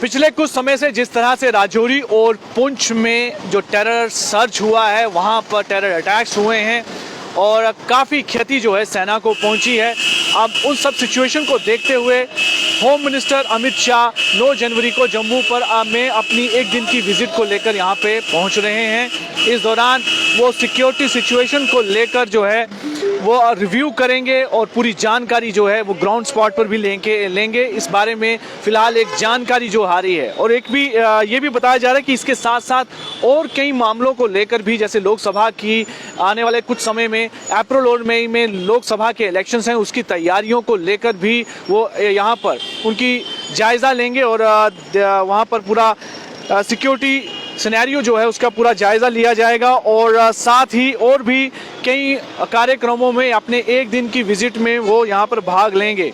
पिछले कुछ समय से जिस तरह से राजौरी और पुंछ में जो टेरर सर्च हुआ है, वहां पर टेरर अटैक्स हुए हैं और काफ़ी क्षति जो है सेना को पहुंची है। अब उन सब सिचुएशन को देखते हुए होम मिनिस्टर अमित शाह 9 जनवरी को जम्मू पर में अपनी एक दिन की विजिट को लेकर यहां पे पहुंच रहे हैं। इस दौरान वो सिक्योरिटी सिचुएशन को लेकर जो है वो रिव्यू करेंगे और पूरी जानकारी जो है वो ग्राउंड स्पॉट पर भी लेंगे। इस बारे में फ़िलहाल एक जानकारी जो आ रही है और एक भी ये भी बताया जा रहा है कि इसके साथ साथ और कई मामलों को लेकर भी, जैसे लोकसभा की आने वाले कुछ समय में अप्रैल और मई में लोकसभा के इलेक्शंस हैं, उसकी तैयारियों को लेकर भी वो यहाँ पर उनकी जायज़ा लेंगे और वहाँ पर पूरा सिक्योरिटी सिनेरियो जो है उसका पूरा जायज़ा लिया जाएगा और साथ ही और भी कई कार्यक्रमों में अपने एक दिन की विजिट में वो यहाँ पर भाग लेंगे।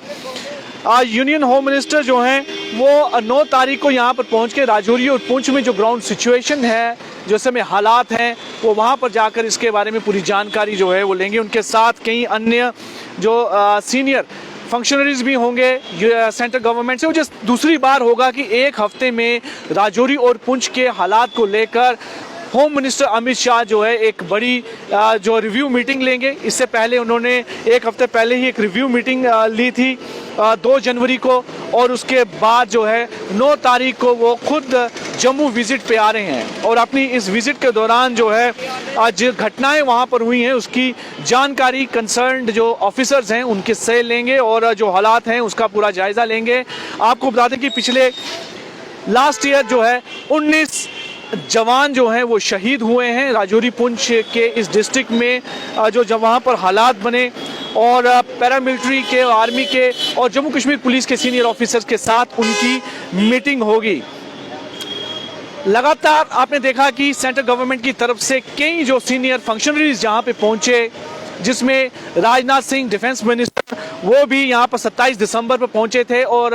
यूनियन होम मिनिस्टर जो हैं वो 9 तारीख को यहाँ पर पहुँच के राजौरी और पुंछ में जो ग्राउंड सिचुएशन है, जो समय हालात हैं, वो वहाँ पर जाकर इसके बारे में पूरी जानकारी जो है वो लेंगे। उनके साथ कई अन्य जो सीनियर फंक्शनरीज भी होंगे सेंट्रल गवर्नमेंट से। वो जिस दूसरी बार होगा कि एक हफ्ते में राजौरी और पुंछ के हालात को लेकर होम मिनिस्टर अमित शाह जो है एक बड़ी जो रिव्यू मीटिंग लेंगे। इससे पहले उन्होंने एक हफ्ते पहले ही एक रिव्यू मीटिंग ली थी 2 जनवरी को और उसके बाद जो है 9 तारीख को वो खुद जम्मू विजिट पे आ रहे हैं और अपनी इस विजिट के दौरान जो है आज घटनाएं वहां पर हुई हैं उसकी जानकारी कंसर्न्ड जो ऑफिसर्स हैं उनके से लेंगे और जो हालात हैं उसका पूरा जायज़ा लेंगे। आपको बता दें कि पिछले लास्ट ईयर जो है 19 जवान जो हैं वो शहीद हुए हैं राजौरी पुंछ के इस डिस्ट्रिक्ट में, जो जब वहाँ पर हालात बने और पैरामिलिट्री के, आर्मी के और जम्मू कश्मीर पुलिस के सीनियर ऑफिसर्स के साथ उनकी मीटिंग होगी। लगातार आपने देखा कि सेंट्रल गवर्नमेंट की तरफ से कई जो सीनियर फंक्शनरीज जहाँ पे पहुँचे, जिसमें राजनाथ सिंह डिफेंस मिनिस्टर वो भी यहाँ पर 27 दिसंबर पर पहुँचे थे और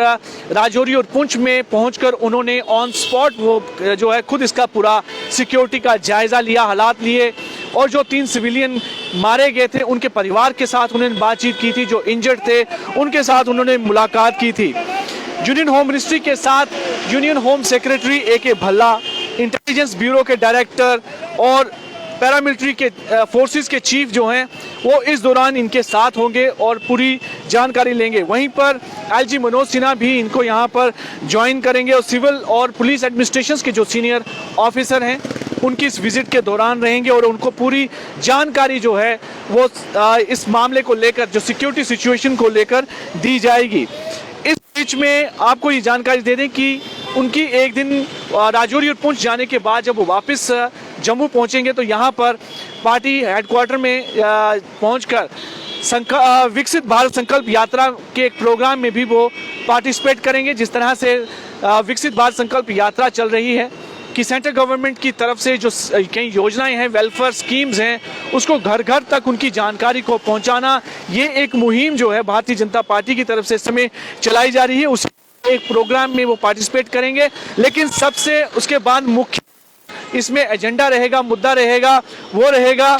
राजौरी और पुंछ में पहुंचकर उन्होंने ऑन स्पॉट वो जो है खुद इसका पूरा सिक्योरिटी का जायज़ा लिया, हालात लिए और जो 3 सिविलियन मारे गए थे उनके परिवार के साथ उन्होंने बातचीत की थी, जो इंजर्ड थे उनके साथ उन्होंने मुलाकात की थी। यूनियन होम मिनिस्ट्री के साथ union home secretary AK Bhalla, intelligence bureau के डायरेक्टर और पैरामिलिट्री के फोर्सेस के चीफ जो हैं वो इस दौरान इनके साथ होंगे और पूरी जानकारी लेंगे। वहीं पर IG मनोज सिन्हा भी इनको यहाँ पर ज्वाइन करेंगे और सिविल और पुलिस एडमिनिस्ट्रेशन के जो सीनियर ऑफिसर हैं उनकी इस विजिट के दौरान रहेंगे और उनको पूरी जानकारी जो है वो इस मामले को लेकर, जो सिक्योरिटी सिचुएशन को लेकर दी जाएगी। इस बीच में आपको ये जानकारी दे दें कि उनकी एक दिन राजौरी और पुंछ जाने के बाद जब वो वापस जम्मू पहुंचेंगे तो यहाँ पर पार्टी हेडक्वार्टर में पहुंचकर विकसित भारत संकल्प यात्रा के एक प्रोग्राम में भी वो पार्टिसिपेट करेंगे। जिस तरह से विकसित भारत संकल्प यात्रा चल रही है कि सेंट्रल गवर्नमेंट की तरफ से जो कई योजनाएं हैं, वेलफेयर स्कीम्स हैं, उसको घर घर तक उनकी जानकारी को पहुंचाना, ये एक मुहिम जो है भारतीय जनता पार्टी की तरफ से इस समय चलाई जा रही है। उस एक प्रोग्राम में वो पार्टिसिपेट करेंगे। लेकिन सबसे उसके बाद मुख्य इसमें एजेंडा रहेगा, मुद्दा रहेगा, वो रहेगा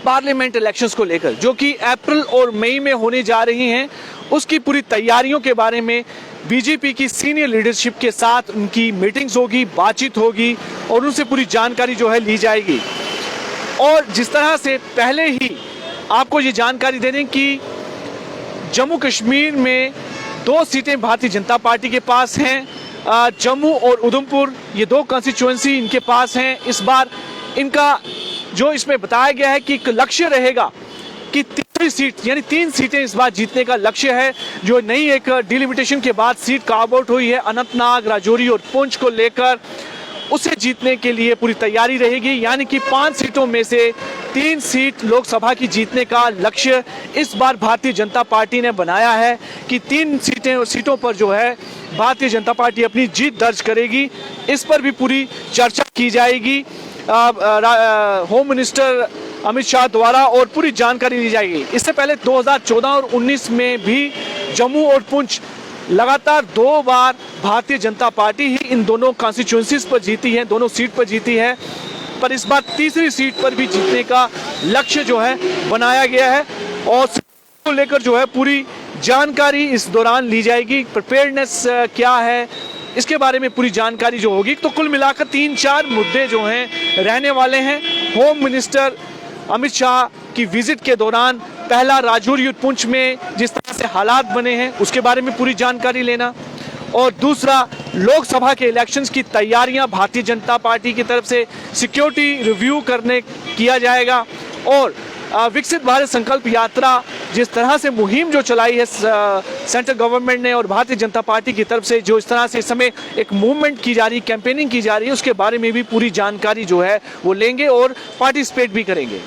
पार्लियामेंट इलेक्शंस को लेकर, जो कि अप्रैल और मई में होने जा रही हैं। उसकी पूरी तैयारियों के बारे में बीजेपी की सीनियर लीडरशिप के साथ उनकी मीटिंग्स होगी, बातचीत होगी और उनसे पूरी जानकारी जो है ली जाएगी। और जिस तरह से पहले ही आपको ये जानकारी दे दें कि जम्मू कश्मीर में 2 सीटें भारतीय जनता पार्टी के पास हैं, जम्मू और उधमपुर ये 2 कॉन्स्टिट्यूएंसी इनके पास हैं। इस बार इनका जो इसमें बताया गया है कि एक लक्ष्य रहेगा कि तीसरी सीट यानी 3 सीटें इस बार जीतने का लक्ष्य है। जो नई एक डिलिमिटेशन के बाद सीट कार्व आउट हुई है अनंतनाग, राजौरी और पुंछ को लेकर, उसे जीतने के लिए पूरी तैयारी रहेगी। यानी कि 5 सीटों में से 3 सीट लोकसभा की जीतने का लक्ष्य इस बार भारतीय जनता पार्टी ने बनाया है कि 3 सीटों पर जो है भारतीय जनता पार्टी अपनी जीत दर्ज करेगी। इस पर भी पूरी चर्चा की जाएगी होम मिनिस्टर अमित शाह द्वारा और पूरी जानकारी ली जाएगी। इससे पहले 2014 और 19 में भी जम्मू और पुंछ लगातार 2 बार भारतीय जनता पार्टी ही इन दोनों कॉन्स्टिट्यूएंसीज पर जीती है, दोनों सीट पर जीती है, पर इस बार तीसरी सीट पर भी जीतने का लक्ष्य जो है बनाया गया है और को लेकर जो है पूरी जानकारी इस दौरान ली जाएगी। प्रिपेयर्डनेस क्या है, इसके बारे में पूरी जानकारी जो होगी। तो कुल मिलाकर 3-4 मुद्दे जो हैं रहने वाले हैं। होम मिनिस्टर अमित शाह की विजिट के दौरान पहला राजौरी और पुंछ में जिस तरह से हालात बने हैं उसके बारे में पूरी जानकारी लेना, और दूसरा लोकसभा के इलेक्शंस की तैयारियां भारतीय जनता पार्टी की तरफ से सिक्योरिटी रिव्यू किया जाएगा, और विकसित भारत संकल्प यात्रा जिस तरह से मुहिम जो चलाई है सेंट्रल गवर्नमेंट ने और भारतीय जनता पार्टी की तरफ से, जो इस तरह से इस समय एक मूवमेंट की जा रही, कैंपेनिंग की जा रही है, उसके बारे में भी पूरी जानकारी जो है वो लेंगे और पार्टिसिपेट भी करेंगे।